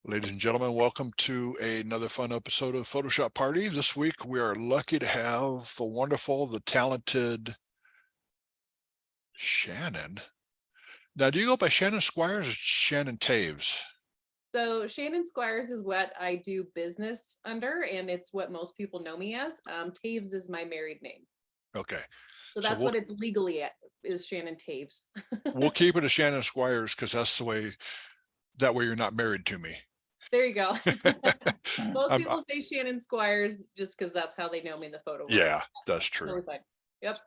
Ladies and gentlemen, welcome to another fun episode of Photoshop Party. This week, we are lucky to have the wonderful, the talented Shannon. Now, do you go by Shannon Squires or Shannon Taves? So Shannon Squires is what I do business under, and it's what most people know me as. Taves is my married name. Okay, So so that's what it's legally at, is Shannon Taves. we'll keep it as Shannon Squires because that's the way. That way, you're not married to me. There you go. Most I'm, people say Shannon Squires just because that's how they know me in the photo world. yeah, that's true. Totally fine. Yep.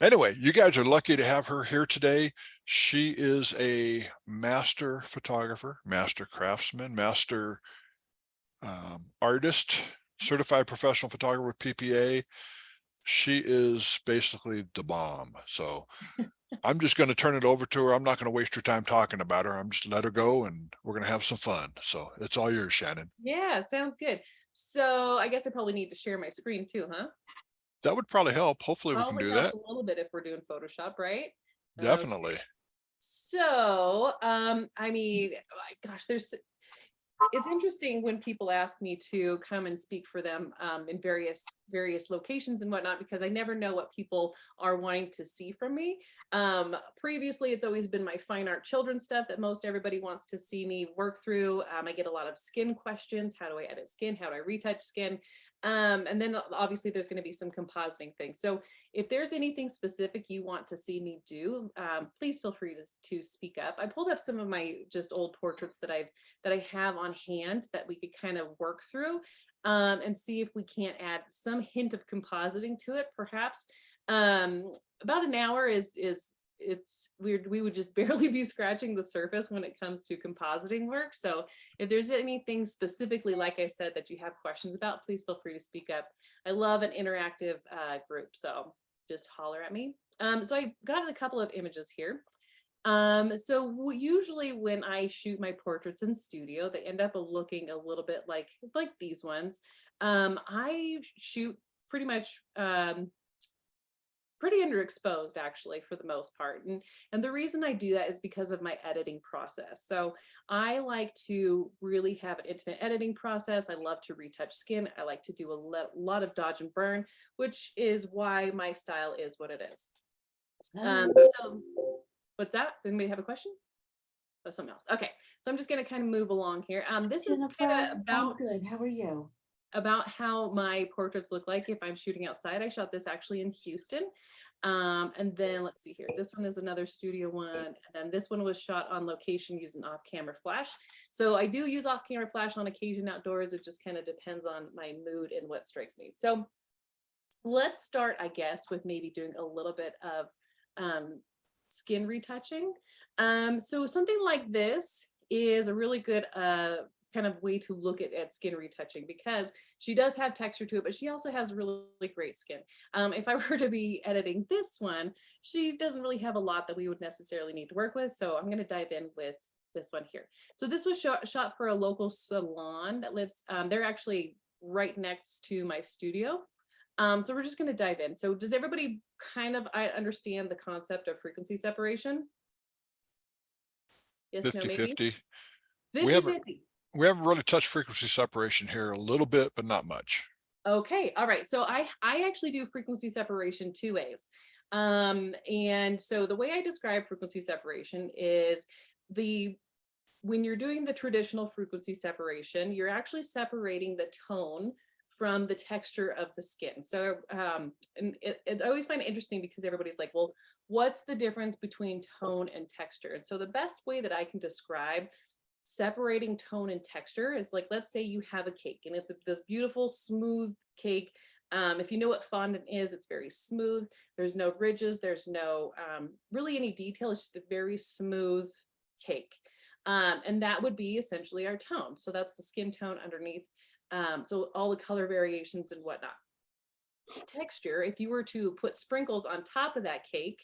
Anyway, you guys are lucky to have her here today. She is a master photographer, master craftsman, master artist, certified professional photographer with PPA. She is basically the bomb. So I'm just going to turn it over to her. I'm not going to waste your time talking about her. I'm just let her go and we're going to have some fun. So it's all yours, Shannon. Yeah, sounds good. So I guess I probably need to share my screen too, huh? That would probably help. Hopefully we can Probably do helps that. a little bit if we're doing Photoshop, right? Definitely. So, I mean, gosh, it's interesting when people ask me to come and speak for them in various locations and whatnot, because I never know what people are wanting to see from me. Previously, it's always been my fine art children stuff that most everybody wants to see me work through. I get a lot of skin questions. How do I edit skin? How do I retouch skin? And then obviously there's going to be some compositing things. So if there's anything specific you want to see me do, please feel free to speak up. I pulled up some of my just old portraits that I have on hand that we could kind of work through and see if we can't add some hint of compositing to it, perhaps. About an hour it's weird. We would just barely be scratching the surface when it comes to compositing work. So if there's anything specifically, like I said, that you have questions about, please feel free to speak up. I love an interactive group, so just holler at me. So I got a couple of images here. So usually when I shoot my portraits in studio, they end up looking a little bit like these ones. I shoot pretty much pretty underexposed actually for the most part. And the reason I do that is because of my editing process. So I like to really have an intimate editing process. I love to retouch skin. I like to do a lot of dodge and burn, which is why my style is what it is. So what's that? Did anybody have a question? Oh, something else. Okay, so I'm just going to kind of move along here. This is kind of I'm good. How are you? About how my portraits look like if I'm shooting outside. I shot this actually in Houston. And then let's see here. This one is another studio one. And then this one was shot on location using off-camera flash. So I do use off-camera flash on occasion outdoors. It just kind of depends on my mood and what strikes me. So let's start, I guess, with maybe doing a little bit of skin retouching. So something like this is a really good kind of way to look at skin retouching, because she does have texture to it, but she also has really great skin. If I were to be editing this one, she doesn't really have a lot that we would necessarily need to work with. So I'm going to dive in with this one here. So this was shot for a local salon that lives, they're actually right next to my studio. So we're just going to dive in. So does everybody kind of understand the concept of frequency separation? Yes, 50 no, maybe? 50. 50-50. We haven't really touched frequency separation here, a little bit, but not much. Okay, all right. So I actually do frequency separation two ways. And so the way I describe frequency separation is when you're doing the traditional frequency separation, you're actually separating the tone from the texture of the skin. So and I always find it interesting because everybody's like, well, what's the difference between tone and texture? And so the best way that I can describe separating tone and texture is like, let's say you have a cake and it's this beautiful smooth cake. If you know what fondant is, it's very smooth. There's no ridges. There's no really any detail. It's just a very smooth cake. And that would be essentially our tone. So that's the skin tone underneath. So all the color variations and whatnot. Texture, if you were to put sprinkles on top of that cake,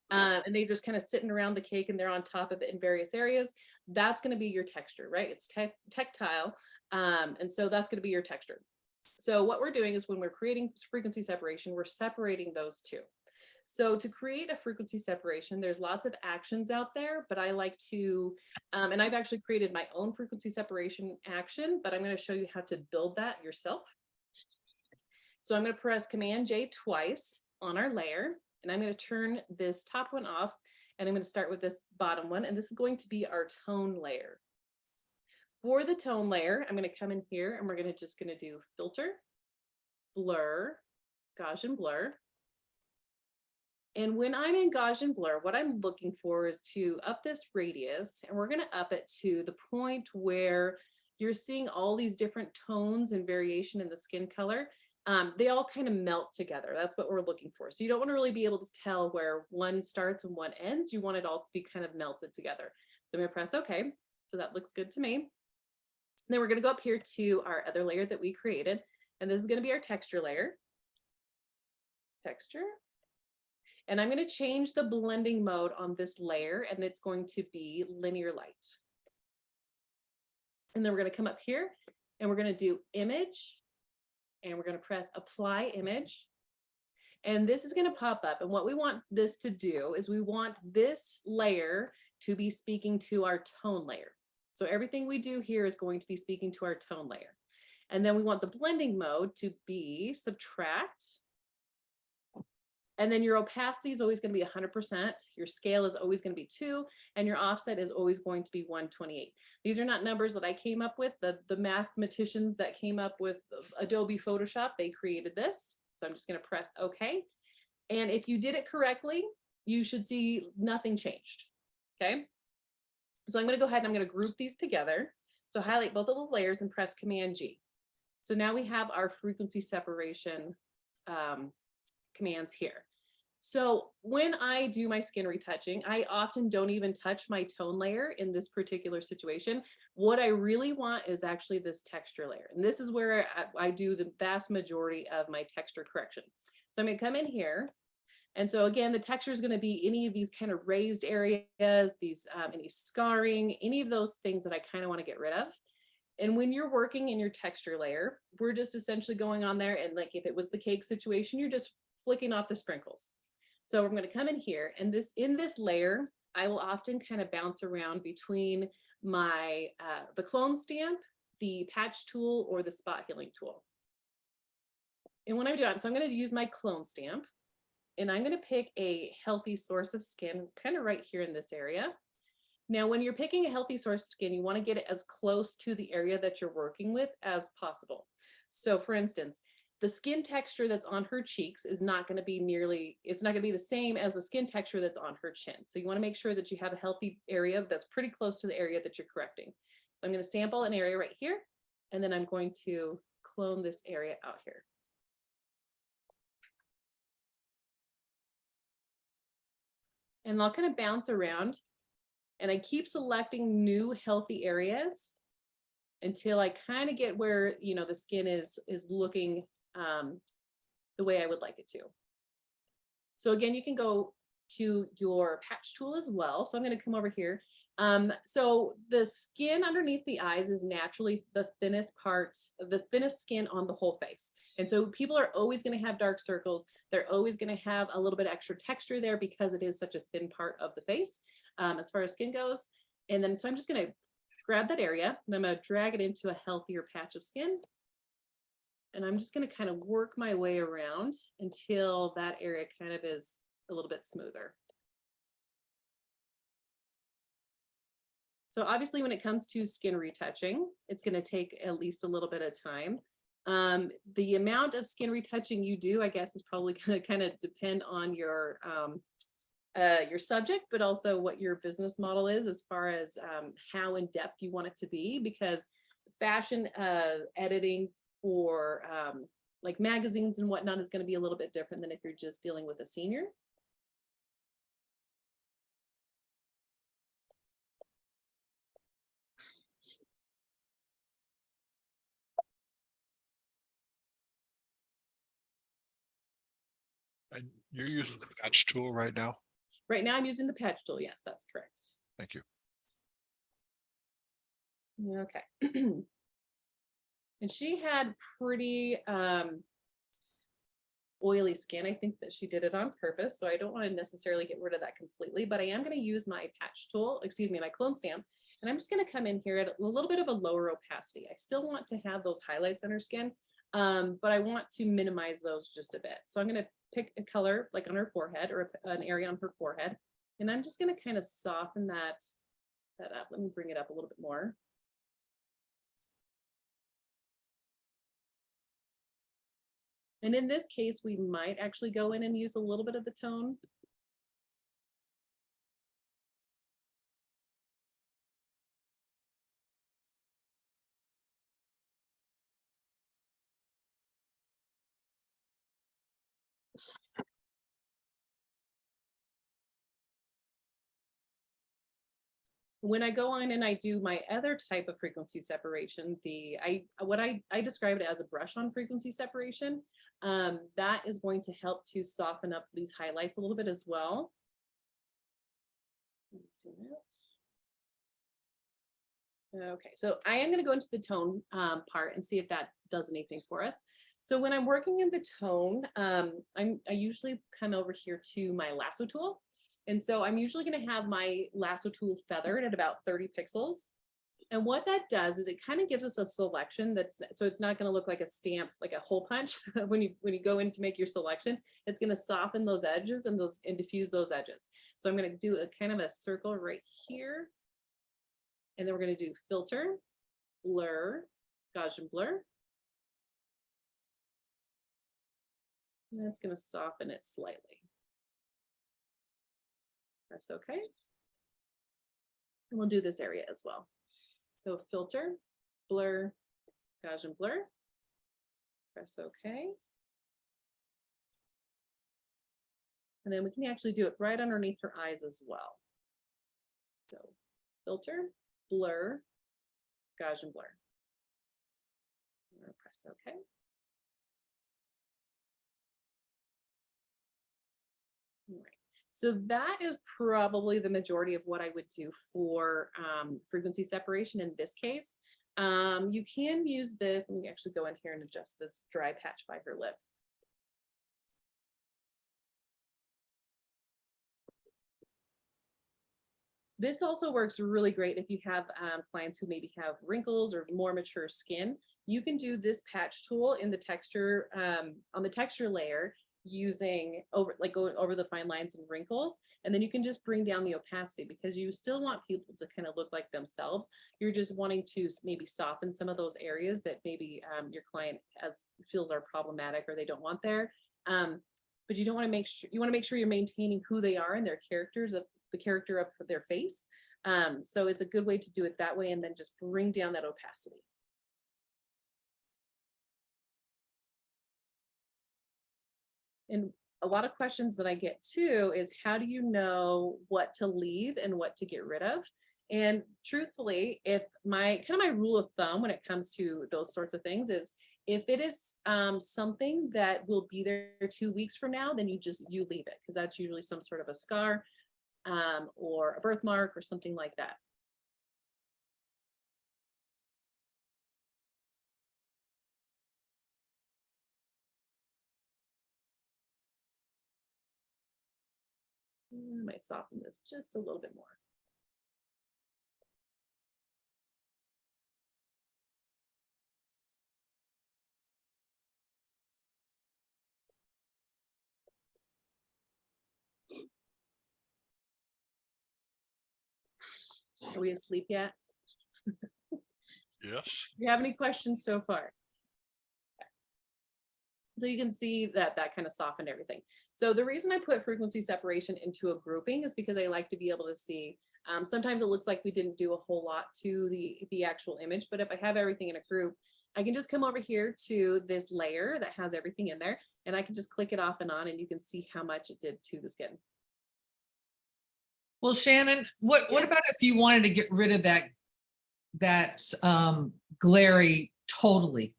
and they're just kind of sitting around the cake and they're on top of it in various areas, that's going to be your texture, right? It's tactile. And so that's going to be your texture. So what we're doing is when we're creating frequency separation, we're separating those two. So to create a frequency separation, there's lots of actions out there, but I like to, and I've actually created my own frequency separation action, but I'm going to show you how to build that yourself. So I'm going to press Command J twice on our layer, and I'm going to turn this top one off, and I'm going to start with this bottom one, and this is going to be our tone layer. For the tone layer, I'm going to come in here and we're going to do filter, blur, Gaussian blur. And when I'm in Gaussian blur, what I'm looking for is to up this radius, and we're going to up it to the point where you're seeing all these different tones and variation in the skin color. They all kind of melt together. That's what we're looking for. So you don't want to really be able to tell where one starts and one ends. You want it all to be kind of melted together. So I'm going to press OK. So that looks good to me. Then we're going to go up here to our other layer that we created, and this is going to be our texture layer. Texture. And I'm going to change the blending mode on this layer, and it's going to be linear light. And then we're going to come up here and we're going to do image, and we're going to press apply image. And this is going to pop up. And what we want this to do is we want this layer to be speaking to our tone layer. So everything we do here is going to be speaking to our tone layer. And then we want the blending mode to be subtract. And then your opacity is always going to be 100%. Your scale is always going to be 2, and your offset is always going to be 128. These are not numbers that I came up with. The mathematicians that came up with Adobe Photoshop, they created this. So I'm just going to press OK. And if you did it correctly, you should see nothing changed. Okay. So I'm going to go ahead and I'm going to group these together. So highlight both of the layers and press Command G. So now we have our frequency separation commands here. So when I do my skin retouching, I often don't even touch my tone layer in this particular situation. What I really want is actually this texture layer. And this is where I do the vast majority of my texture correction. So I'm going to come in here. And so again, the texture is going to be any of these kind of raised areas, these any scarring, any of those things that I kind of want to get rid of. And when you're working in your texture layer, we're just essentially going on there, and like if it was the cake situation, you're just flicking off the sprinkles. So I'm going to come in here, and in this layer, I will often kind of bounce around between my the clone stamp, the patch tool, or the spot healing tool. And when I do it, so I'm going to use my clone stamp, and I'm going to pick a healthy source of skin kind of right here in this area. Now, when you're picking a healthy source of skin, you want to get it as close to the area that you're working with as possible. So for instance, the skin texture that's on her cheeks is not going to be it's not going to be the same as the skin texture that's on her chin. So you want to make sure that you have a healthy area that's pretty close to the area that you're correcting. So I'm going to sample an area right here, and then I'm going to clone this area out here. And I'll kind of bounce around, and I keep selecting new healthy areas until I kind of get where, you know, the skin is looking the way I would like it to. So again, you can go to your patch tool as well. So I'm going to come over here. So the skin underneath the eyes is naturally the thinnest part, the thinnest skin on the whole face. And so people are always going to have dark circles. They're always going to have a little bit extra texture there because it is such a thin part of the face as far as skin goes. And then so I'm just going to grab that area, and I'm going to drag it into a healthier patch of skin. And I'm just going to kind of work my way around until that area kind of is a little bit smoother. So obviously when it comes to skin retouching, it's going to take at least a little bit of time. The amount of skin retouching you do, I guess, is probably going to kind of depend on your subject, but also what your business model is as far as how in depth you want it to be, because fashion editing for like magazines and whatnot is going to be a little bit different than if you're just dealing with a senior. And you're using the patch tool right now? Right now I'm using the patch tool. Yes, that's correct. Thank you. Okay. And she had pretty oily skin. I think that she did it on purpose, so I don't want to necessarily get rid of that completely, but I am going to use my patch tool, excuse me, my clone stamp, and I'm just going to come in here at a little bit of a lower opacity. I still want to have those highlights on her skin, but I want to minimize those just a bit. So I'm going to pick a color like on her forehead, or an area on her forehead, and I'm just going to kind of soften that up. Let me bring it up a little bit more. And in this case, we might actually go in and use a little bit of the tone. When I go on and I do my other type of frequency separation, I describe it as a brush on frequency separation. That is going to help to soften up these highlights a little bit as well. Let's see that. Okay, so I am going to go into the tone part and see if that does anything for us. So when I'm working in the tone, I usually come over here to my lasso tool. And so I'm usually going to have my lasso tool feathered at about 30 pixels. And what that does is it kind of gives us a selection so it's not going to look like a stamp, like a hole punch when you go in to make your selection. It's going to soften those edges and diffuse those edges. So I'm going to do a kind of a circle right here. And then we're going to do filter, blur, Gaussian blur. And that's going to soften it slightly. Press OK. And we'll do this area as well. So filter, blur, Gaussian blur. Press OK. And then we can actually do it right underneath her eyes as well. So filter, blur, Gaussian blur. Press OK. All right. So that is probably the majority of what I would do for frequency separation in this case. You can use this. Let me actually go in here and adjust this dry patch by her lip. This also works really great if you have clients who maybe have wrinkles or more mature skin. You can do this patch tool in the texture, on the texture layer, using going over the fine lines and wrinkles, and then you can just bring down the opacity, because you still want people to kind of look like themselves. You're just wanting to maybe soften some of those areas that maybe your client feels are problematic or they don't want there. But you don't want to make sure, you want to make sure you're maintaining who they are and their characters of the character of their face. So it's a good way to do it that way, and then just bring down that opacity. And a lot of questions that I get too is, how do you know what to leave and what to get rid of? And truthfully, if my rule of thumb when it comes to those sorts of things is, if it is something that will be there 2 weeks from now, then you leave it, because that's usually some sort of a scar or a birthmark or something like that. I might soften this just a little bit more. Are we asleep yet? Yes. Do you have any questions so far? Okay. So you can see that kind of softened everything. So the reason I put frequency separation into a grouping is because I like to be able to see. Sometimes it looks like we didn't do a whole lot to the actual image, but if I have everything in a group, I can just come over here to this layer that has everything in there, and I can just click it off and on, and you can see how much it did to the skin. Well, Shannon, what about if you wanted to get rid of that glary totally?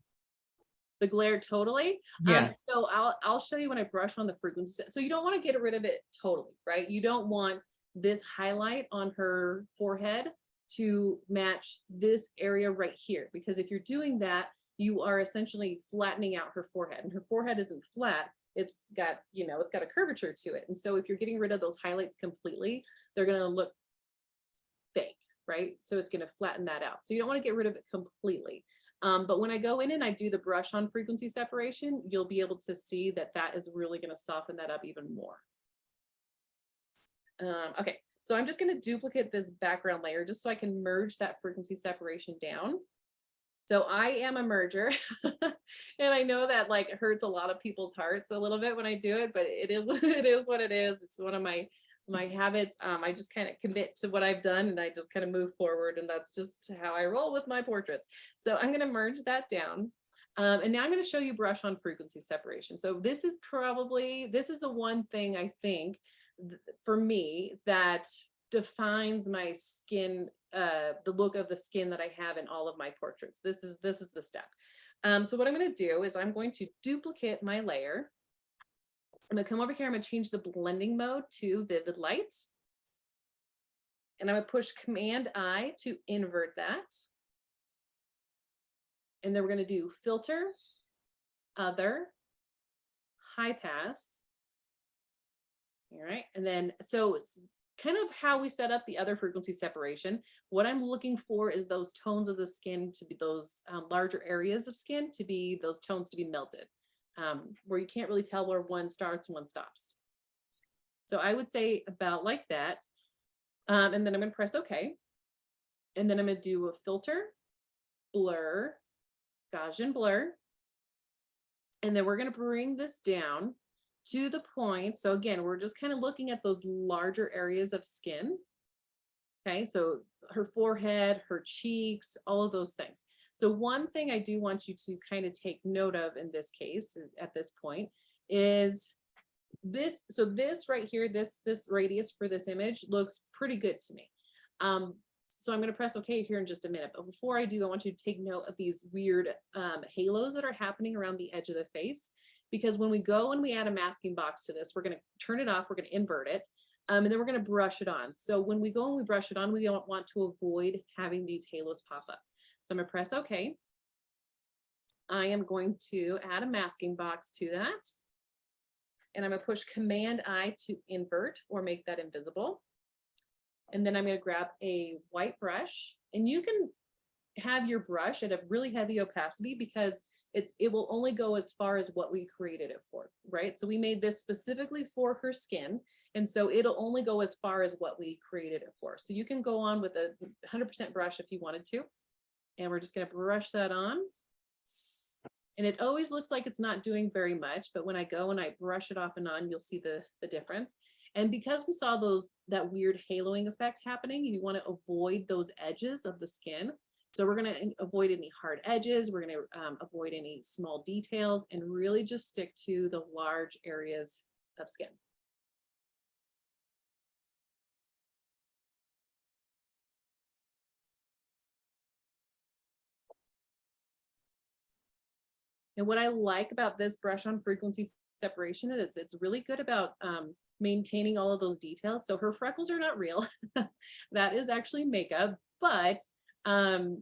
The glare totally? Yeah. So I'll show you when I brush on the frequency. So you don't want to get rid of it totally, right? You don't want this highlight on her forehead to match this area right here, because if you're doing that, you are essentially flattening out her forehead, and her forehead isn't flat. it's got, you know, it's got a curvature to it. And so if you're getting rid of those highlights completely, they're going to look fake, right? So it's going to flatten that out. So you don't want to get rid of it completely. But when I go in and I do the brush on frequency separation, you'll be able to see that that is really going to soften that up even more. Okay, so I'm just going to duplicate this background layer just so I can merge that frequency separation down. So I am a merger, and I know that like hurts a lot of people's hearts a little bit when I do it, but it is what it is. It's one of my habits. I just kind of commit to what I've done and I just kind of move forward, and that's just how I roll with my portraits. So I'm going to merge that down. And now I'm going to show you brush on frequency separation. So this is the one thing I think for me that defines my skin, the look of the skin that I have in all of my portraits. This is the step. So what I'm going to do is I'm going to duplicate my layer. I'm going to come over here. I'm going to change the blending mode to vivid light. And I'm going to push Command I to invert that. And then we're going to do filter, other, high pass. All right. And then, so it's kind of how we set up the other frequency separation. What I'm looking for is those tones of the skin to be those larger areas of skin to be those tones to be melted, where you can't really tell where one starts and one stops. So I would say about like that. And then I'm going to press OK. And then I'm going to do a filter, blur, Gaussian blur. And then we're going to bring this down to the point. So again, we're just kind of looking at those larger areas of skin. Okay, so her forehead, her cheeks, all of those things. So one thing I do want you to kind of take note of in this case at this point is this. So this right here, this radius for this image looks pretty good to me. So I'm going to press OK here in just a minute. But before I do, I want you to take note of these weird halos that are happening around the edge of the face. Because when we go and we add a masking box to this, we're going to turn it off, we're going to invert it, and then we're going to brush it on. So when we go and we brush it on, we don't want to avoid having these halos pop up. So I'm going to press OK. I am going to add a masking box to that. And I'm going to push Command I to invert or make that invisible. And then I'm going to grab a white brush, and you can have your brush at a really heavy opacity because it will only go as far as what we created it for, right? So we made this specifically for her skin. And so it'll only go as far as what we created it for. So you can go on with a 100% brush if you wanted to. And we're just going to brush that on. And it always looks like it's not doing very much, but when I go and I brush it off and on, you'll see the difference. And because we saw that weird haloing effect happening, you want to avoid those edges of the skin. So we're going to avoid any hard edges. We're going to avoid any small details and really just stick to the large areas of skin. And what I like about this brush on frequency separation is it's really good about maintaining all of those details. So her freckles are not real. That is actually makeup, but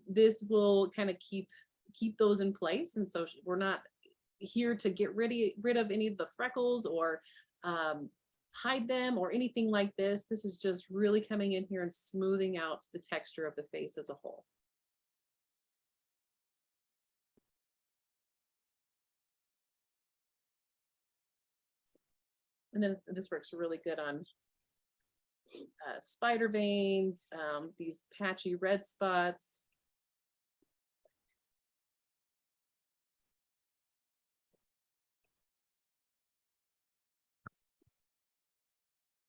this will kind of keep those in place. And so we're not here to get rid of any of the freckles or hide them or anything like this. This is just really coming in here and smoothing out the texture of the face as a whole. And then this works really good on spider veins, these patchy red spots.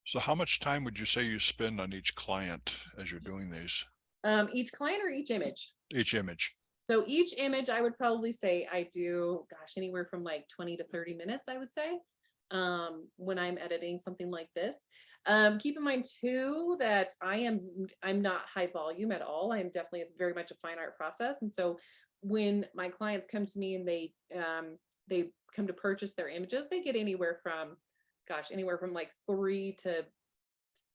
So how much time would you say you spend on each client as you're doing these? Each client or each image? Each image. So each image, I would probably say I do, gosh, anywhere from like 20 to 30 minutes, I would say, when I'm editing something like this. Keep in mind too that I'm not high volume at all. I'm definitely very much a fine art process. And so when my clients come to me and they come to purchase their images, they get anywhere from like 3 to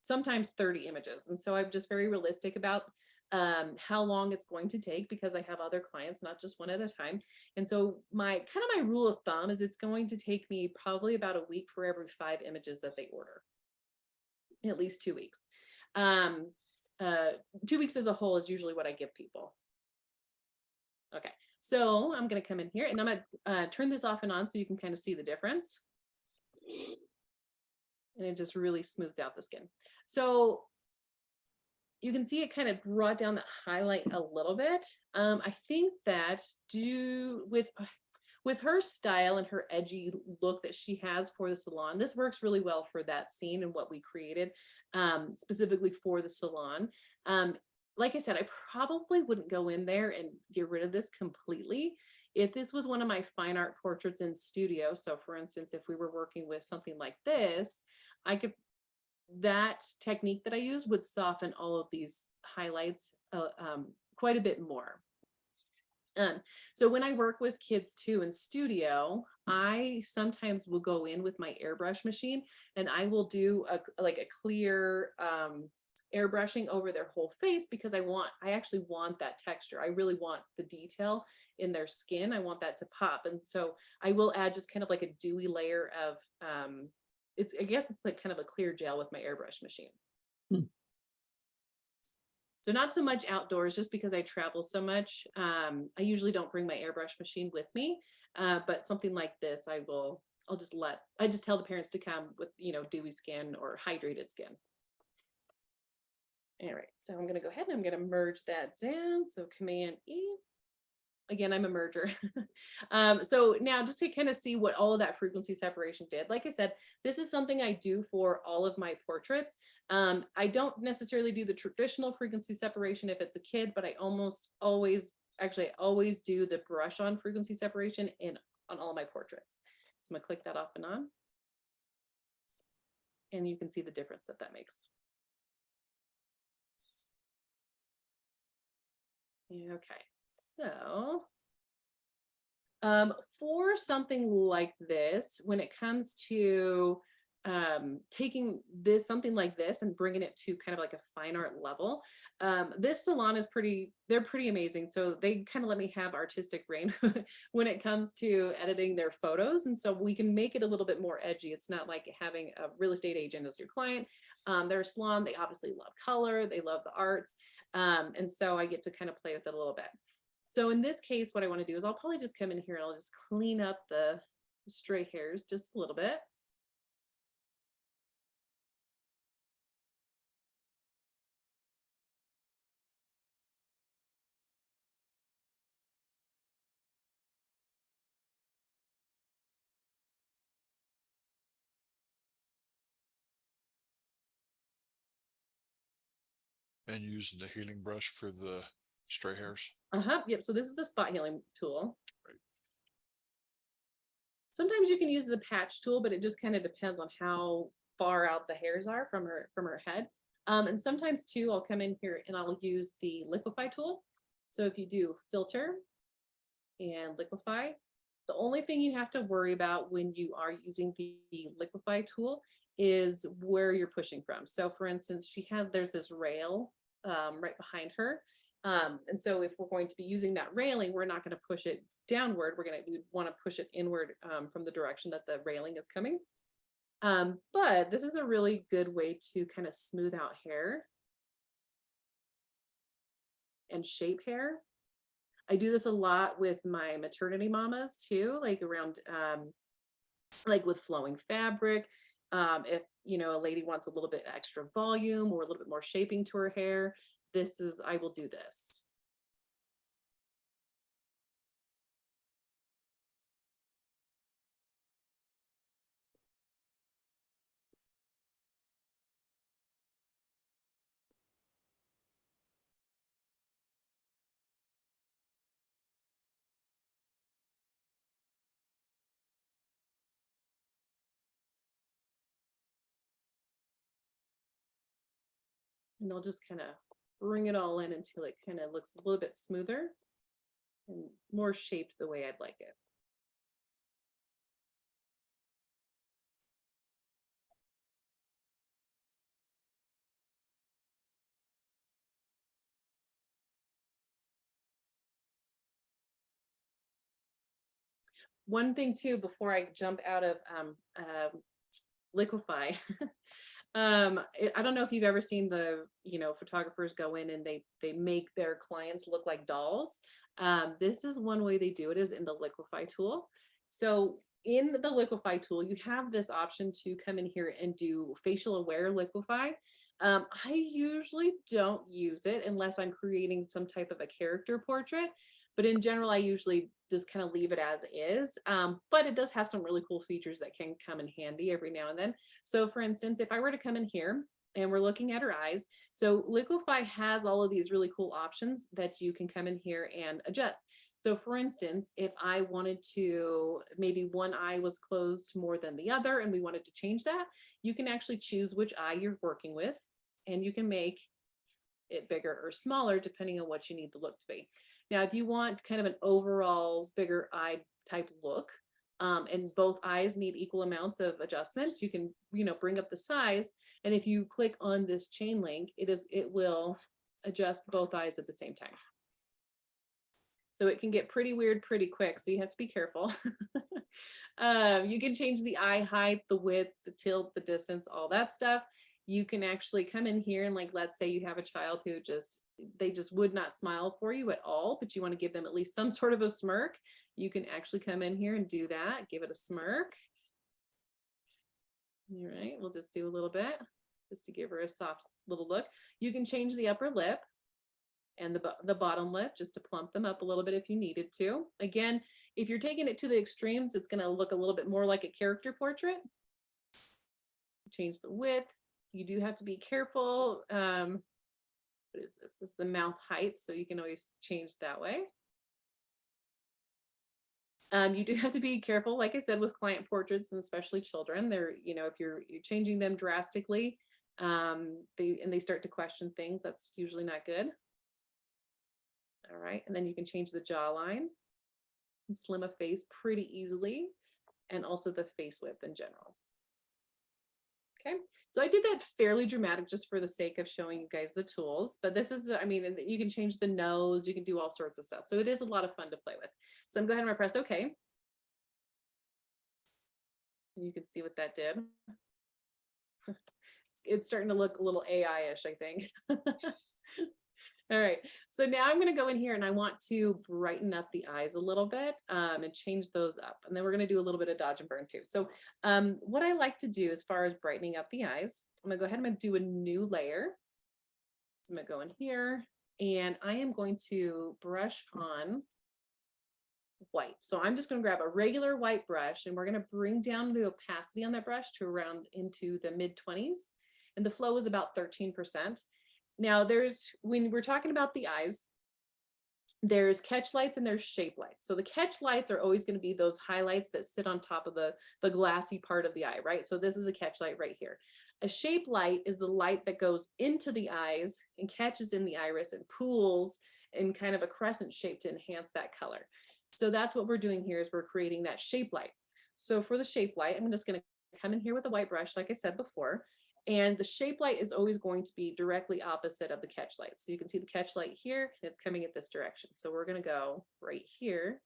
sometimes 30 images. And so I'm just very realistic about how long it's going to take, because I have other clients, not just one at a time. And so my rule of thumb is it's going to take me probably about a week for every 5 images that they order, at least 2 weeks. 2 weeks as a whole is usually what I give people. Okay, so I'm going to come in here and I'm going to turn this off and on so you can kind of see the difference. And it just really smoothed out the skin. So you can see it kind of brought down the highlight a little bit. I think that with her style and her edgy look that she has for the salon, this works really well for that scene and what we created specifically for the salon. Like I said, I probably wouldn't go in there and get rid of this completely. If this was one of my fine art portraits in studio, so for instance, if we were working with something like this, that technique that I use would soften all of these highlights quite a bit more. So when I work with kids too in studio, I sometimes will go in with my airbrush machine and I will do a clear airbrushing over their whole face, because I actually want that texture. I really want the detail in their skin. I want that to pop. And so I will add just kind of like a dewy layer of, I guess it's like kind of a clear gel with my airbrush machine. So not so much outdoors, just because I travel so much. I usually don't bring my airbrush machine with me, but something like this, I just tell the parents to come with, dewy skin or hydrated skin. All right, so I'm going to go ahead and I'm going to merge that down. So Command E. Again, I'm a merger. So now just to kind of see what all of that frequency separation did. Like I said, this is something I do for all of my portraits. I don't necessarily do the traditional frequency separation if it's a kid, but I almost always, actually I always do the brush on frequency separation on all of my portraits. So I'm gonna click that off and on. And you can see the difference that makes. Okay, so for something like this, when it comes to taking something like this and bringing it to kind of like a fine art level, this salon is they're pretty amazing. So they kind of let me have artistic reign when it comes to editing their photos. And so we can make it a little bit more edgy. It's not like having a real estate agent as your client. They're a salon. They obviously love color. They love the arts. And so I get to kind of play with it a little bit. So in this case, what I want to do is I'll probably just come in here and I'll just clean up the stray hairs just a little bit. And using the healing brush for the stray hairs. Yep. So this is the spot healing tool. Right. Sometimes you can use the patch tool, but it just kind of depends on how far out the hairs are from her head. And sometimes too, I'll come in here and I'll use the liquefy tool. So if you do filter and liquefy, the only thing you have to worry about when you are using the liquefy tool is where you're pushing from. So for instance, there's this rail right behind her. And so if we're going to be using that railing, we're not going to push it downward. We want to push it inward from the direction that the railing is coming. But this is a really good way to kind of smooth out hair and shape hair. I do this a lot with my maternity mamas too, like around, like with flowing fabric. If, a lady wants a little bit extra volume or a little bit more shaping to her hair, I will do this. And I'll just kind of bring it all in until it kind of looks a little bit smoother and more shaped the way I'd like it. one thing too, before I jump out of liquify. I don't know if you've ever seen the, photographers go in and they make their clients look like dolls. This is one way they do it, is in the liquify tool. So in the liquify tool, you have this option to come in here and do facial aware liquify. I usually don't use it unless I'm creating some type of a character portrait, but in general, I usually just kind of leave it as is. But it does have some really cool features that can come in handy every now and then. So for instance, if I were to come in here and we're looking at her eyes, so liquify has all of these really cool options that you can come in here and adjust. So for instance, if I wanted to, maybe one eye was closed more than the other and we wanted to change that, you can actually choose which eye you're working with, and you can make it bigger or smaller depending on what you need the look to be. Now, if you want kind of an overall bigger eye type look, and both eyes need equal amounts of adjustments, you can, bring up the size. And if you click on this chain link, it will adjust both eyes at the same time. So it can get pretty weird pretty quick. So you have to be careful. You can change the eye height, the width, the tilt, the distance, all that stuff. You can actually come in here and, like, let's say you have a child who they just would not smile for you at all, but you want to give them at least some sort of a smirk. You can actually come in here and do that. Give it a smirk. All right, we'll just do a little bit just to give her a soft little look. You can change the upper lip and the bottom lip just to plump them up a little bit if you needed to. Again, if you're taking it to the extremes, it's going to look a little bit more like a character portrait. Change the width. You do have to be careful. What is this? This is the mouth height, so you can always change that way. You do have to be careful, like I said, with client portraits, and especially children. They're, if you're changing them drastically, they start to question things, that's usually not good. All right, and then you can change the jawline and slim a face pretty easily, and also the face width in general. Okay, so I did that fairly dramatic just for the sake of showing you guys the tools, but this is, you can change the nose, you can do all sorts of stuff. So it is a lot of fun to play with. So I'm going to go ahead and press OK. And you can see what that did. It's starting to look a little AI-ish, I think. All right, so now I'm going to go in here and I want to brighten up the eyes a little bit and change those up. And then we're going to do a little bit of dodge and burn too. So what I like to do as far as brightening up the eyes, I'm going to go ahead and I'm going to do a new layer. So I'm going to go in here and I am going to brush on white. So I'm just going to grab a regular white brush and we're going to bring down the opacity on that brush to around into the mid 20s. And the flow is about 13%. Now when we're talking about the eyes, there's catch lights and there's shape lights. So the catch lights are always going to be those highlights that sit on top of the glassy part of the eye, right? So this is a catch light right here. A shape light is the light that goes into the eyes and catches in the iris and pools in kind of a crescent shape to enhance that color. So that's what we're doing here, is we're creating that shape light. So for the shape light, I'm just going to come in here with a white brush, like I said before. And the shape light is always going to be directly opposite of the catch light. So you can see the catch light here, and it's coming at this direction. So we're going to go right here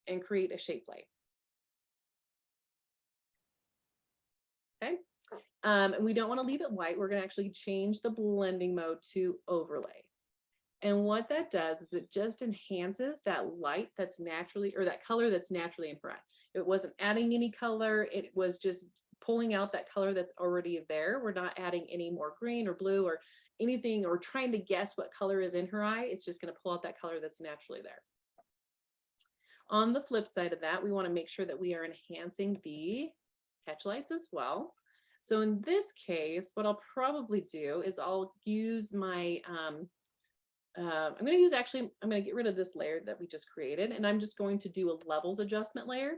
and create a shape light. Okay. And we don't want to leave it white. We're going to actually change the blending mode to overlay. And what that does is it just enhances that light that's naturally, or that color that's naturally in her eye. It wasn't adding any color. It was just pulling out that color that's already there. We're not adding any more green or blue or anything, or trying to guess what color is in her eye. It's just going to pull out that color that's naturally there. On the flip side of that, we want to make sure that we are enhancing the catch lights as well. So in this case, what I'll probably do is I'll use my, I'm going to get rid of this layer that we just created, and I'm just going to do a levels adjustment layer.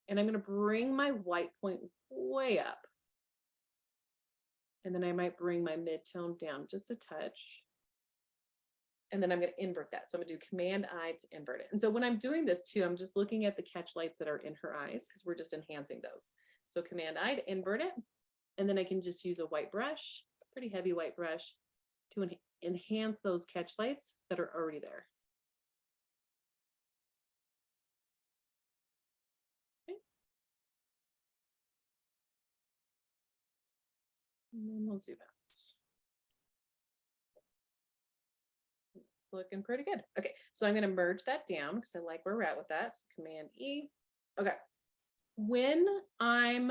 And I'm going to bring my white point way up. And then I might bring my mid-tone down just a touch. And then I'm going to invert that. So I'm going to do Command-I to invert it. And so when I'm doing this too, I'm just looking at the catch lights that are in her eyes, because we're just enhancing those. So Command-I to invert it. And then I can just use a white brush, pretty heavy white brush, to enhance those catch lights that are already there. And then we'll zoom out. It's looking pretty good. Okay, so I'm going to merge that down because I like where we're at with that. So Command E. Okay. When I'm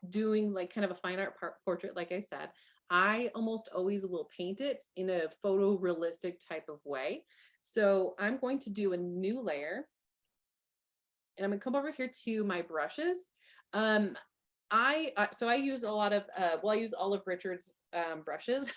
doing like kind of a fine art portrait, like I said, I almost always will paint it in a photorealistic type of way. So I'm going to do a new layer. And I'm gonna come over here to my brushes. So I use a lot of I use Olive Richard's brushes.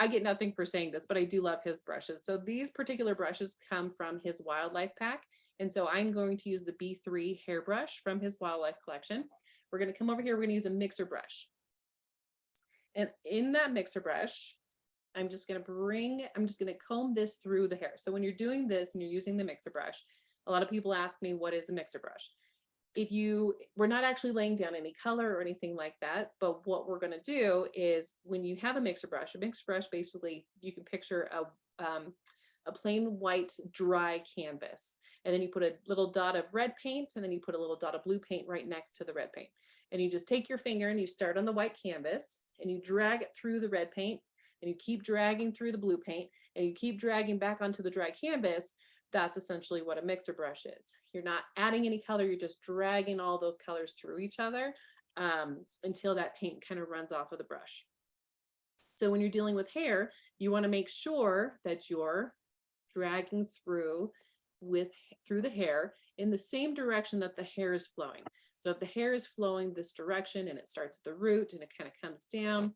I get nothing for saying this, but I do love his brushes. So these particular brushes come from his wildlife pack. And so I'm going to use the B3 hairbrush from his wildlife collection. We're going to come over here. We're going to use a mixer brush. And in that mixer brush, I'm just going to comb this through the hair. So when you're doing this and you're using the mixer brush, a lot of people ask me, what is a mixer brush? We're not actually laying down any color or anything like that, but what we're going to do is when you have a mixer brush basically you can picture a plain white dry canvas, and then you put a little dot of red paint, and then you put a little dot of blue paint right next to the red paint, and you just take your finger and you start on the white canvas and you drag it through the red paint, and you keep dragging through the blue paint, and you keep dragging back onto the dry canvas. That's essentially what a mixer brush is. You're not adding any color, you're just dragging all those colors through each other until that paint kind of runs off of the brush. So when you're dealing with hair, you want to make sure that you're dragging through the hair in the same direction that the hair is flowing. So if the hair is flowing this direction and it starts at the root and it kind of comes down,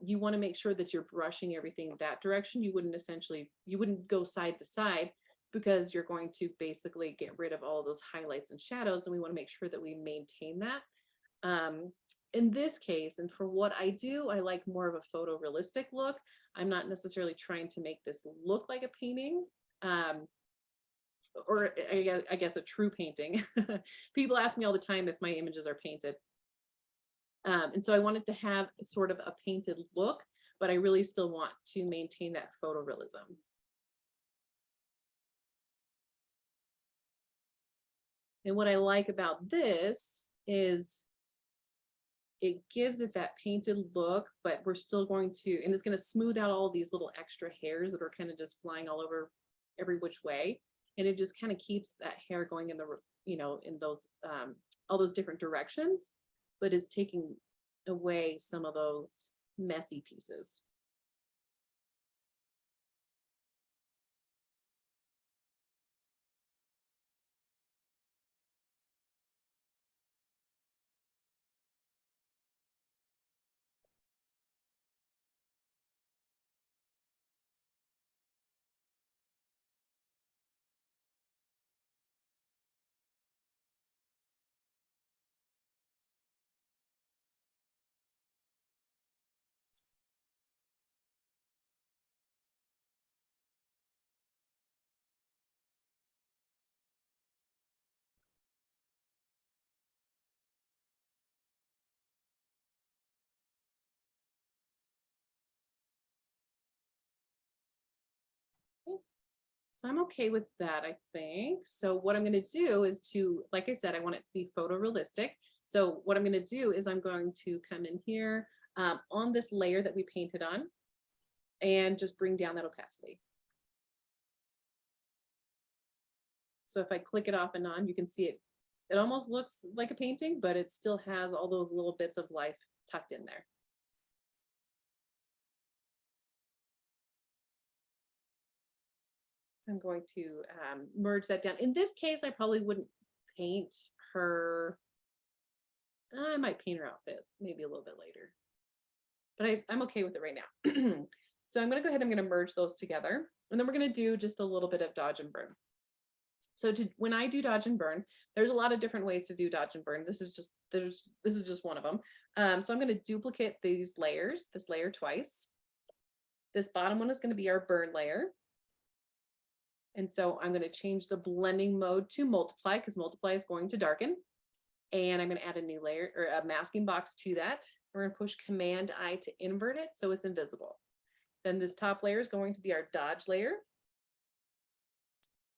you want to make sure that you're brushing everything that direction. You wouldn't go side to side, because you're going to basically get rid of all those highlights and shadows, and we want to make sure that we maintain that. In this case, and for what I do, I like more of a photorealistic look. I'm not necessarily trying to make this look like a painting, or I guess a true painting. People ask me all the time if my images are painted. And so I wanted to have sort of a painted look, but I really still want to maintain that photorealism. And what I like about this is it gives it that painted look, but we're still going to, and it's going to smooth out all these little extra hairs that are kind of just flying all over every which way. And it just kind of keeps that hair going in the, in those, all those different directions, but is taking away some of those messy pieces. So I'm okay with that, I think. So what I'm going to do is like I said, I want it to be photorealistic. So what I'm going to do is I'm going to come in here on this layer that we painted on and just bring down that opacity. So if I click it off and on, you can see it. It almost looks like a painting, but it still has all those little bits of life tucked in there. I'm going to merge that down. In this case, I probably wouldn't paint her. I might paint her outfit maybe a little bit later, but I'm okay with it right now. So I'm going to go ahead. I'm going to merge those together, and then we're going to do just a little bit of dodge and burn. So when I do dodge and burn, there's a lot of different ways to do dodge and burn. This is just one of them. So I'm going to duplicate these layers, this layer twice. This bottom one is going to be our burn layer. And so I'm going to change the blending mode to multiply, because multiply is going to darken. And I'm going to add a new layer or a masking box to that. We're going to push Command I to invert it so it's invisible. Then this top layer is going to be our dodge layer.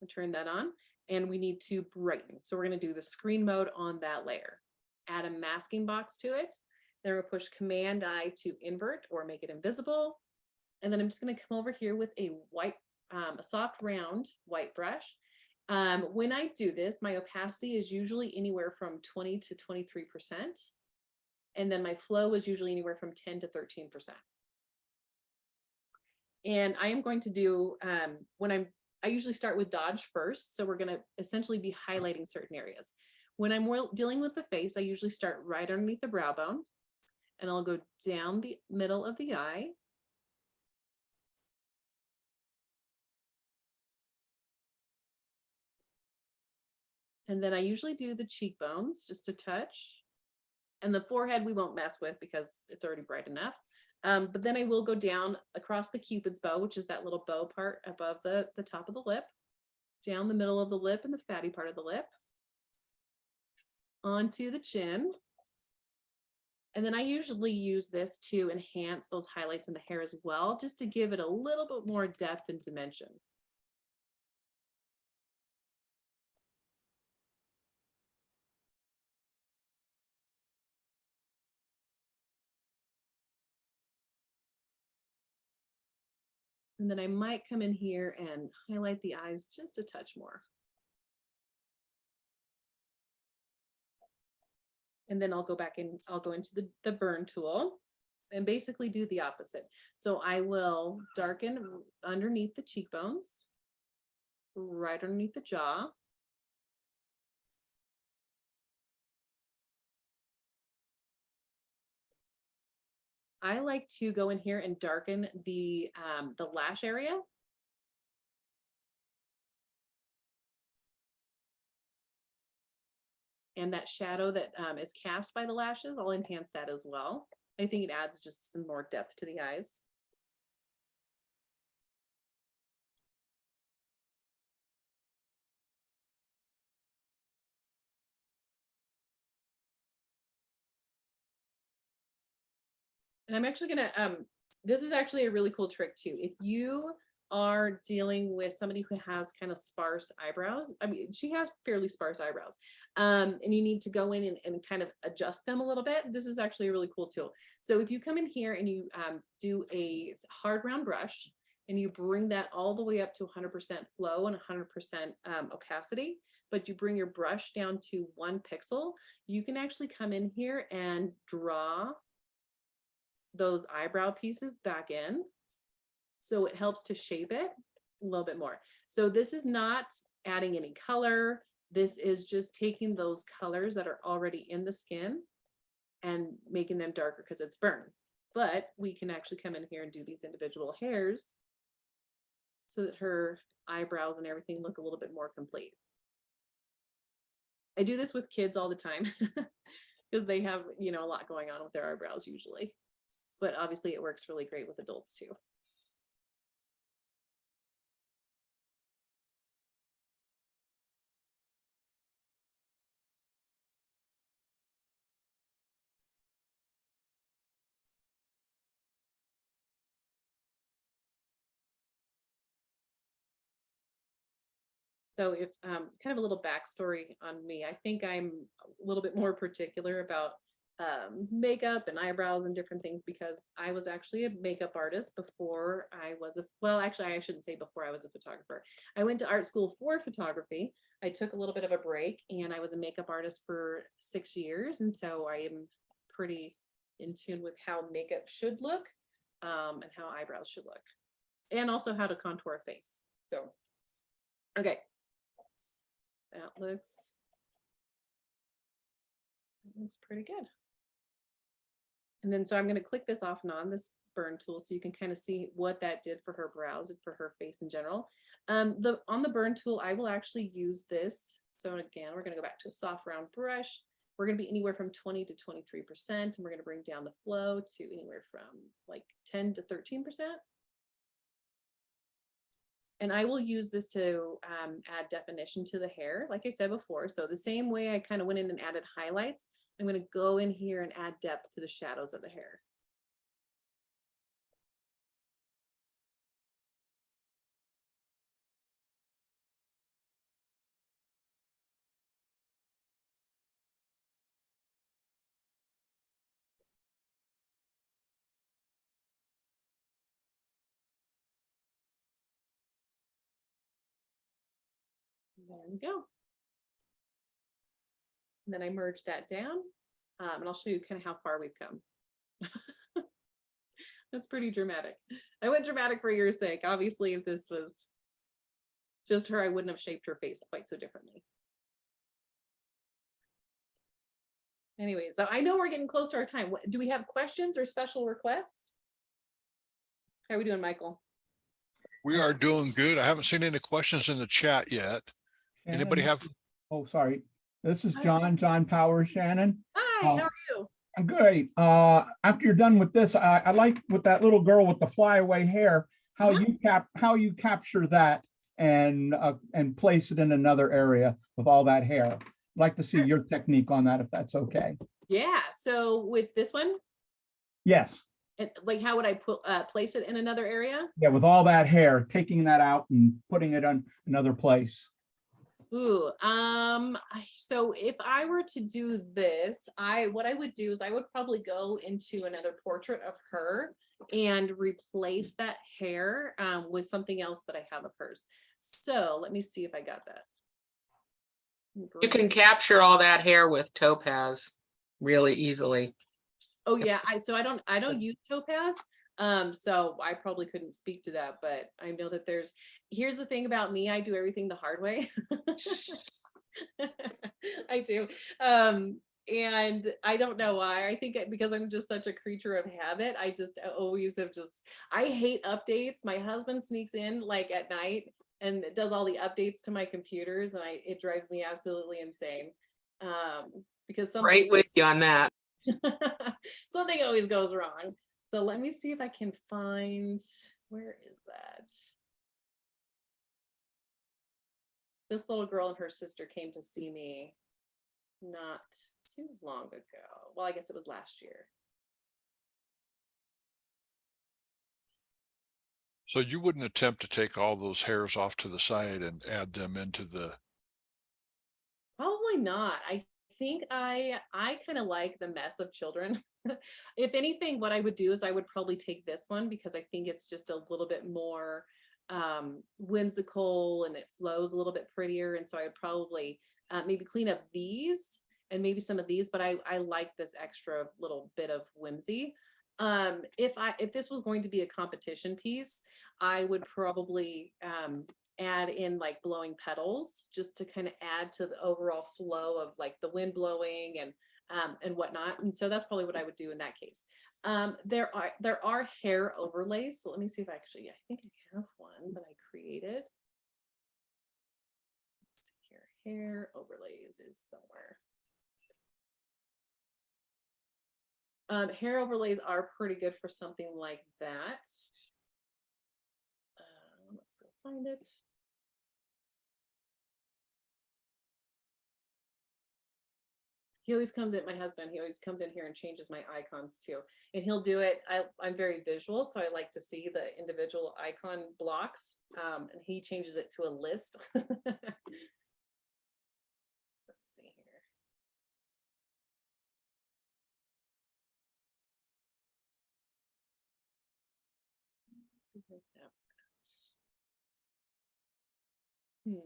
We'll turn that on, and we need to brighten. So we're going to do the screen mode on that layer. add a masking box to it. Then we'll push Command I to invert or make it invisible. And then I'm just going to come over here with a white, a soft round white brush. When I do this, my opacity is usually anywhere from 20 to 23%. And then my flow is usually anywhere from 10 to 13%. And I am going to do, I usually start with dodge first. So we're going to essentially be highlighting certain areas. When I'm dealing with the face, I usually start right underneath the brow bone, and I'll go down the middle of the eye. And then I usually do the cheekbones, just a touch. And the forehead we won't mess with because it's already bright enough. But then I will go down across the Cupid's bow, which is that little bow part above the top of the lip, down the middle of the lip and the fatty part of the lip, onto the chin. And then I usually use this to enhance those highlights in the hair as well, just to give it a little bit more depth and dimension. And then I might come in here and highlight the eyes just a touch more. And then I'll go back in, I'll go into the burn tool and basically do the opposite. So I will darken underneath the cheekbones, right underneath the jaw. I like to go in here and darken the lash area. And that shadow that is cast by the lashes, I'll enhance that as well. I think it adds just some more depth to the eyes. And I'm actually gonna, this is actually a really cool trick too. If you are dealing with somebody who has kind of sparse eyebrows, I mean, she has fairly sparse eyebrows, and you need to go in and kind of adjust them a little bit, this is actually a really cool tool. So if you come in here and you do a hard round brush, and you bring that all the way up to 100% flow and 100% opacity, but you bring your brush down to 1 pixel, you can actually come in here and draw those eyebrow pieces back in. So it helps to shape it a little bit more. So this is not adding any color. This is just taking those colors that are already in the skin and making them darker because it's burned. But we can actually come in here and do these individual hairs so that her eyebrows and everything look a little bit more complete. I do this with kids all the time because they have, you know, a lot going on with their eyebrows usually. But obviously it works really great with adults too. So if kind of a little backstory on me, I think I'm a little bit more particular about makeup and eyebrows and different things because I was actually a makeup artist before I was well, actually, I shouldn't say before I was a photographer. I went to art school for photography. I took a little bit of a break and I was a makeup artist for 6 years. And so I am pretty in tune with how makeup should look and how eyebrows should look, and also how to contour a face. So, okay. That looks pretty good. And then so I'm going to click this off and on this burn tool so you can kind of see what that did for her brows and for her face in general. On the burn tool, I will actually use this. So again, we're going to go back to a soft round brush. We're going to be anywhere from 20 to 23%, and we're going to bring down the flow to anywhere from like 10 to 13%. And I will use this to add definition to the hair, like I said before. So the same way I kind of went in and added highlights, I'm going to go in here and add depth to the shadows of the hair. There we go. And then I merge that down, and I'll show you kind of how far we've come. That's pretty dramatic. I went dramatic for your sake. Obviously, if this was just her, I wouldn't have shaped her face quite so differently. Anyways, so I know we're getting close to our time. Do we have questions or special requests? How are we doing, Michael? We are doing good. I haven't seen any questions in the chat yet. Anybody Shannon, have? oh, sorry. This is Hi. John Powers, Shannon. Hi, how are you? I'm great. After you're done with this, I like with that little girl with the flyaway hair, how you capture that and place it in another area with all that hair. I'd like to see Sure. your technique on that, if that's okay. Yeah, so with this one, Yes. and like how would I put place it in another area? Yeah, with all that hair, taking that out and putting it on another place. Ooh, so if I were to do this, what I would do is I would probably go into another portrait of her and replace that hair with something else that I have of hers. So let me see if I got that. You can capture all that hair with topaz really easily. Oh yeah, I don't use topaz. So I probably couldn't speak to that, but I know that here's the thing about me, I do everything the hard way. I do. And I don't know why. I think because I'm just such a creature of habit. I always have I hate updates. My husband sneaks in like at night and does all the updates to my computers, and it drives me absolutely insane. Because something Right with you on that. something always goes wrong. So let me see if I can find, where is that? This little girl and her sister came to see me not too long ago. Well, I guess it was last year. So you wouldn't attempt to take all those hairs off to the side and add them into the? Probably not. I think I kind of like the mess of children. If anything, what I would do is I would probably take this one because I think it's just a little bit more whimsical and it flows a little bit prettier. And so I would probably maybe clean up these and maybe some of these, but I like this extra little bit of whimsy. If this was going to be a competition piece, I would probably add in like blowing petals just to kind of add to the overall flow of like the wind blowing and whatnot. And so that's probably what I would do in that case. There are hair overlays. So let me see if I think I have one that I created. Let's see here. Hair overlays is somewhere. Hair overlays are pretty good for something like that. Let's go find it. He always comes in, my husband, he always comes in here and changes my icons too. And he'll do it, I'm very visual, so I like to see the individual icon blocks, and he changes it to a list. Let's see here. Hmm.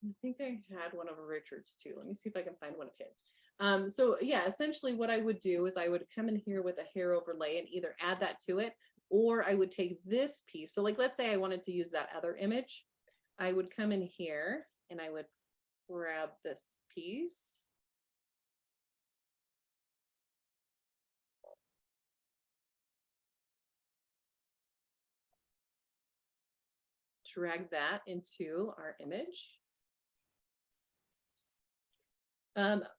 I think I had one of Richard's too. Let me see if I can find one of his. So yeah, essentially what I would do is I would come in here with a hair overlay and either add that to it, or I would take this piece. So like, let's say I wanted to use that other image. I would come in here and I would grab this piece. Drag that into our image.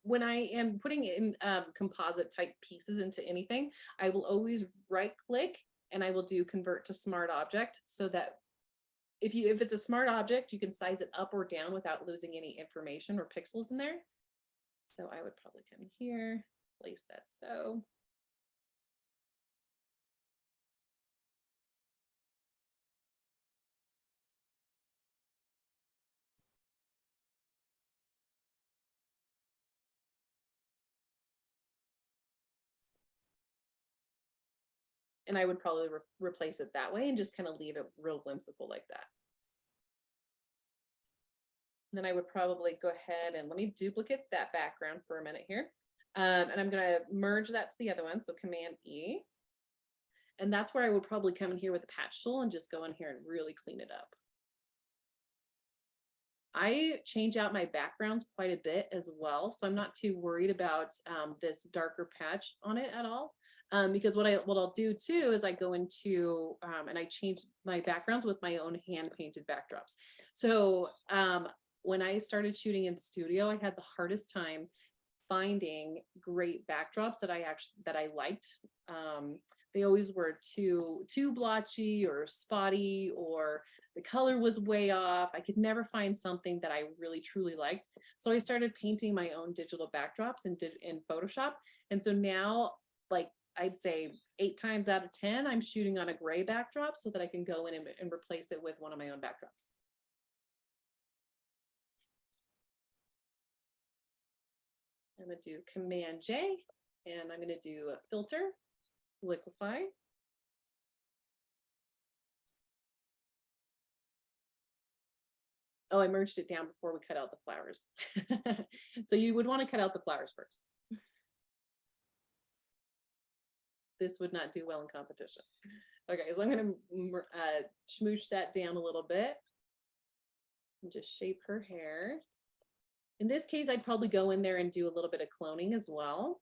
When I am putting in composite type pieces into anything, I will always right click and I will do convert to smart object, so that if it's a smart object, you can size it up or down without losing any information or pixels in there. So I would probably come here, place that so. And I would probably replace it that way and just kind of leave it real whimsical like that. And then I would probably go ahead and let me duplicate that background for a minute here. And I'm going to merge that to the other one. So Command E. And that's where I would probably come in here with the patch tool and just go in here and really clean it up. I change out my backgrounds quite a bit as well. So I'm not too worried about this darker patch on it at all. Because what I'll do too is I go into and I change my backgrounds with my own hand painted backdrops. So when I started shooting in studio, I had the hardest time finding great backdrops that I liked. They always were too blotchy or spotty, or the color was way off. I could never find something that I really truly liked. So I started painting my own digital backdrops in Photoshop. And so now, like, I'd say 8 times out of 10, I'm shooting on a gray backdrop so that I can go in and replace it with one of my own backdrops. I'm going to do Command J, and I'm going to do a filter, liquefy. Oh, I merged it down before we cut out the flowers. So you would want to cut out the flowers first. This would not do well in competition. Okay, so I'm going to smoosh that down a little bit and just shape her hair. In this case, I'd probably go in there and do a little bit of cloning as well.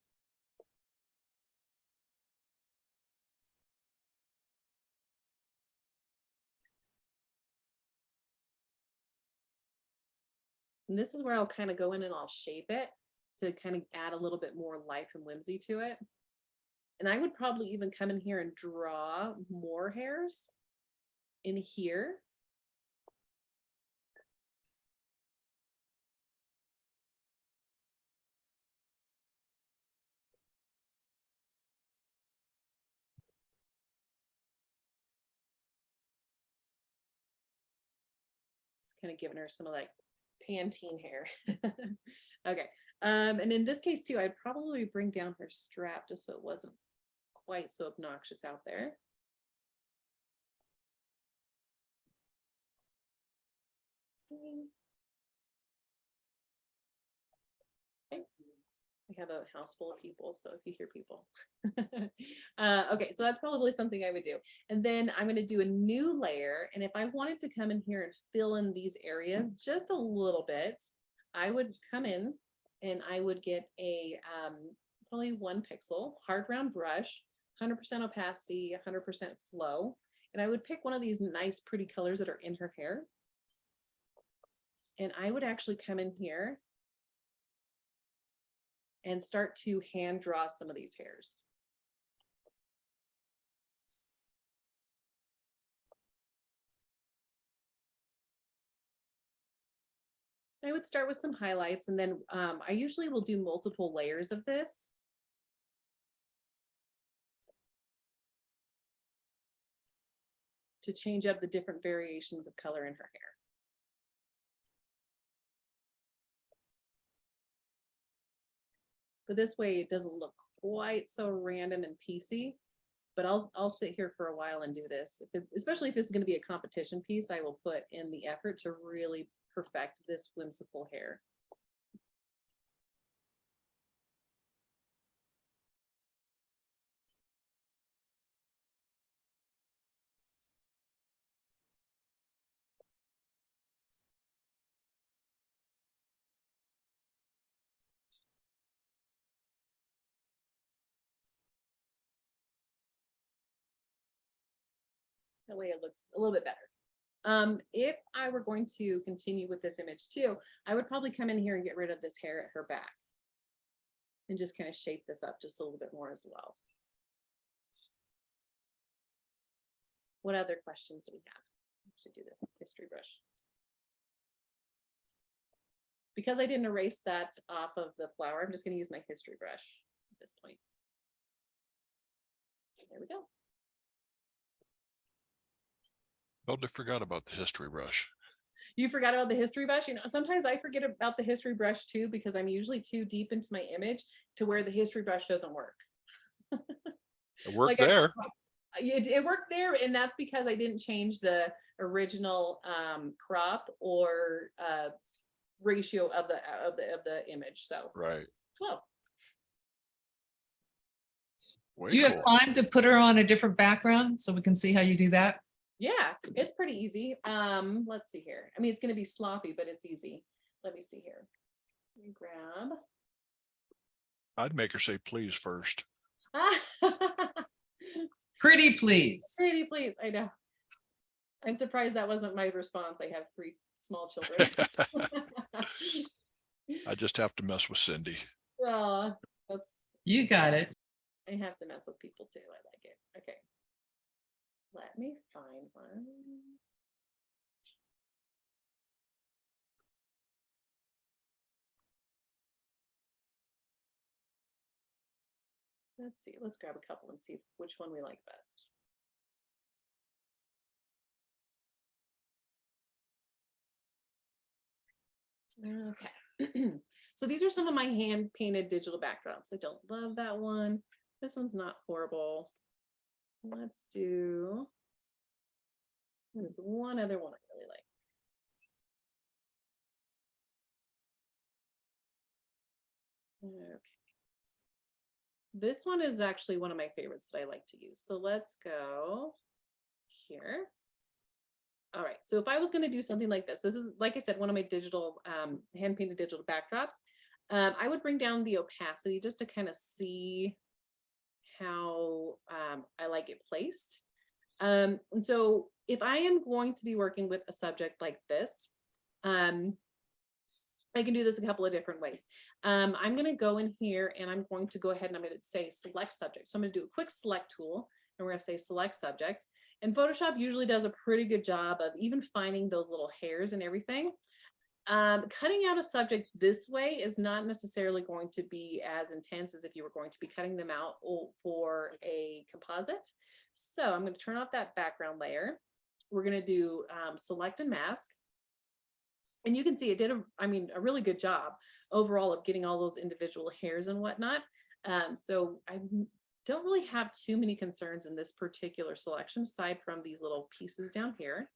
And this is where I'll kind of go in and I'll shape it to kind of add a little bit more life and whimsy to it. And I would probably even come in here and draw more hairs in here. Just kind of giving her some of like Pantene hair. Okay. And in this case too, I'd probably bring down her strap just so it wasn't quite so obnoxious out there. Okay. I have a house full of people, so if you hear people. Okay, so that's probably something I would do. And then I'm going to do a new layer. And if I wanted to come in here and fill in these areas just a little bit, I would come in and I would get a probably 1 pixel hard round brush, 100% opacity, 100% flow. And I would pick one of these nice pretty colors that are in her hair. And I would actually come in here and start to hand draw some of these hairs. I would start with some highlights, and then I usually will do multiple layers of this. To change up the different variations of color in her hair. But this way it doesn't look quite so random and piecey, but I'll sit here for a while and do this. Especially if this is going to be a competition piece, I will put in the effort to really perfect this whimsical hair. That way it looks a little bit better. If I were going to continue with this image too, I would probably come in here and get rid of this hair at her back and just kind of shape this up just a little bit more as well. What other questions do we have? I should do this history brush. Because I didn't erase that off of the flower, I'm just going to use my history brush at this point. There we go. Totally forgot about the history brush. You forgot about the history brush? You know, sometimes I forget about the history brush too, because I'm usually too deep into my image to where the history brush doesn't work. It worked Like there. It worked there, and that's because I didn't change the original crop or ratio of the image. So, Right. well, Way Do you have cool. time to put her on a different background so we can see how you do that? yeah, it's pretty easy. Let's see here. I mean, it's going to be sloppy, but it's easy. Let me see here. Let me grab. I'd make her say please first. Pretty please. Pretty please. I know. I'm surprised that wasn't my response. I have 3 small children. I just have to mess with Cindy. That's, You got it. I have to mess with people too. I like it. Okay. Let me find one. Let's see. Let's grab a couple and see which one we like best. Okay. So these are some of my hand painted digital backdrops. I don't love that one. This one's not horrible. Let's do, there's one other one I really like. Okay. This one is actually one of my favorites that I like to use. So let's go here. All right, so if I was going to do something like this is, like I said, one of my digital, hand painted digital backdrops. I would bring down the opacity just to kind of see how I like it placed. And so if I am going to be working with a subject like this, I can do this a couple of different ways. I'm going to go in here and I'm going to go ahead and I'm going to say select subject. So I'm going to do a quick select tool and we're going to say select subject. And Photoshop usually does a pretty good job of even finding those little hairs and everything. Cutting out a subject this way is not necessarily going to be as intense as if you were going to be cutting them out for a composite. So I'm going to turn off that background layer. We're going to do select and mask. And you can see it did a really good job overall of getting all those individual hairs and whatnot. So I don't really have too many concerns in this particular selection aside from these little pieces down here.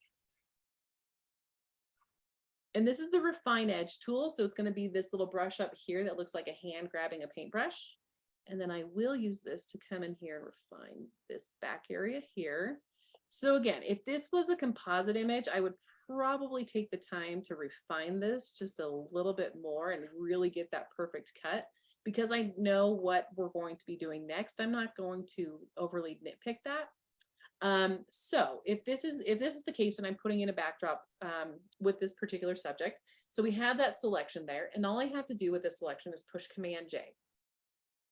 And this is the refine edge tool. So it's going to be this little brush up here that looks like a hand grabbing a paintbrush. And then I will use this to come in here and refine this back area here. So again, if this was a composite image, I would probably take the time to refine this just a little bit more and really get that perfect cut, because I know what we're going to be doing next. I'm not going to overly nitpick that. So if this is the case and I'm putting in a backdrop with this particular subject, so we have that selection there, and all I have to do with this selection is push Command J.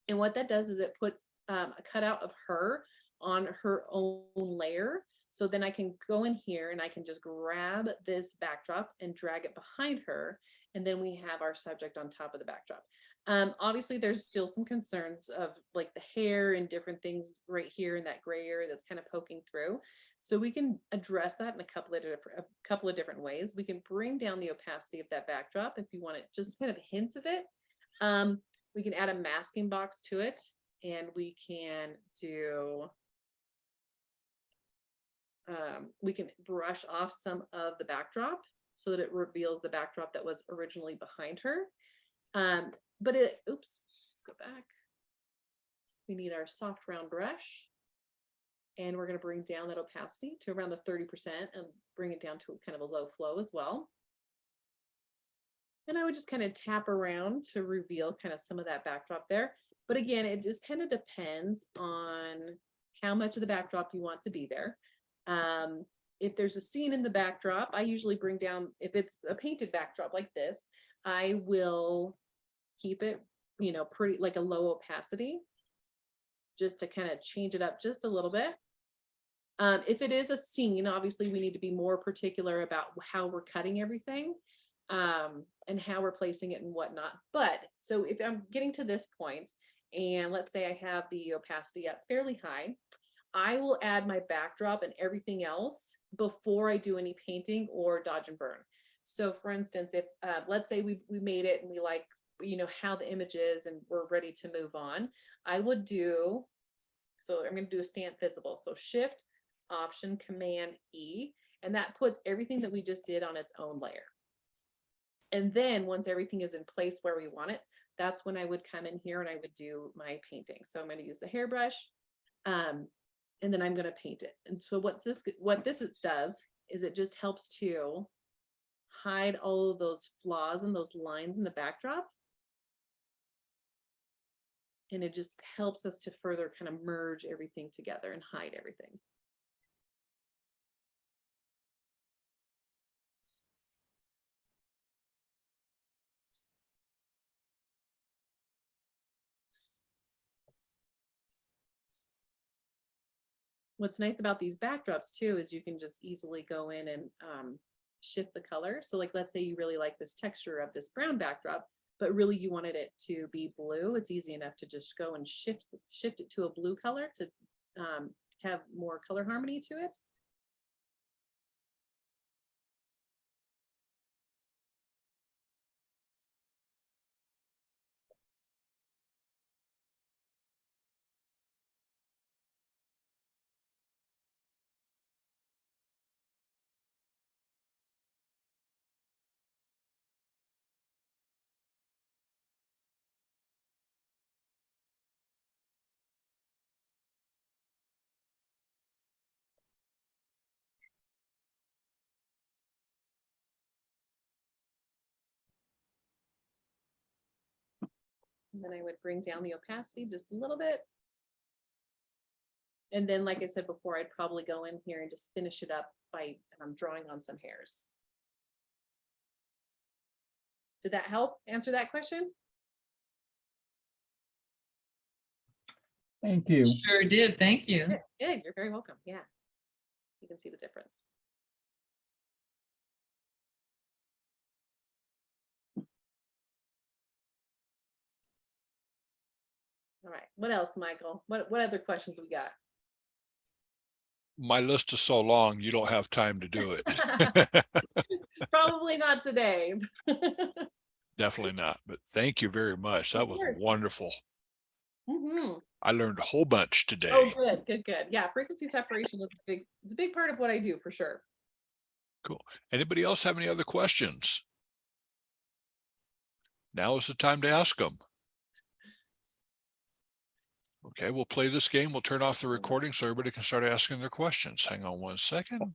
And what that does is it puts a cutout of her on her own layer. So then I can go in here and I can just grab this backdrop and drag it behind her. And then we have our subject on top of the backdrop. Obviously there's still some concerns of like the hair and different things right here in that gray area that's kind of poking through. So we can address that in a couple of different ways. We can bring down the opacity of that backdrop if you want it, just kind of hints of it. We can add a masking box to it, and we can do, we can brush off some of the backdrop so that it reveals the backdrop that was originally behind her. But oops, go back. We need our soft round brush, and we're going to bring down that opacity to around the 30% and bring it down to kind of a low flow as well. And I would just kind of tap around to reveal kind of some of that backdrop there. But again, it just kind of depends on how much of the backdrop you want to be there. If there's a scene in the backdrop, I usually bring down, if it's a painted backdrop like this, I will keep it, pretty like a low opacity, just to kind of change it up just a little bit. If it is a scene, obviously we need to be more particular about how we're cutting everything. And how we're placing it and whatnot. But so if I'm getting to this point, and let's say I have the opacity up fairly high, I will add my backdrop and everything else before I do any painting or dodge and burn. So for instance, if let's say we made it and we like, how the image is and we're ready to move on, I would do So I'm going to do a stamp visible. So Shift, Option, Command E, and that puts everything that we just did on its own layer. And then once everything is in place where we want it, that's when I would come in here and I would do my painting. So I'm going to use the hairbrush, and then I'm going to paint it. And so what this does is it just helps to hide all of those flaws and those lines in the backdrop. And it just helps us to further kind of merge everything together and hide everything. What's nice about these backdrops too is you can just easily go in and shift the color. So like, let's say you really like this texture of this brown backdrop, but really you wanted it to be blue. It's easy enough to just go and shift it to a blue color to have more color harmony to it. And then I would bring down the opacity just a little bit. And then, like I said before, I'd probably go in here and just finish it up by drawing on some hairs. Did that help answer that question? Thank you. Sure did. Thank you. Good. You're very welcome. Yeah. You can see the difference. All right. What else, Michael? What other questions we got? My list is so long, you don't have time to do it. Probably not today. Definitely not, but thank you very much. That was course. wonderful. Mm-hmm. I learned a whole bunch Oh, today. good. Yeah, frequency separation is it's a big part of what I do for sure. Cool. Anybody else have any other questions? Now is the time to ask them. Okay, we'll play this game. We'll turn off the recording so everybody can start asking their questions. Hang on one second.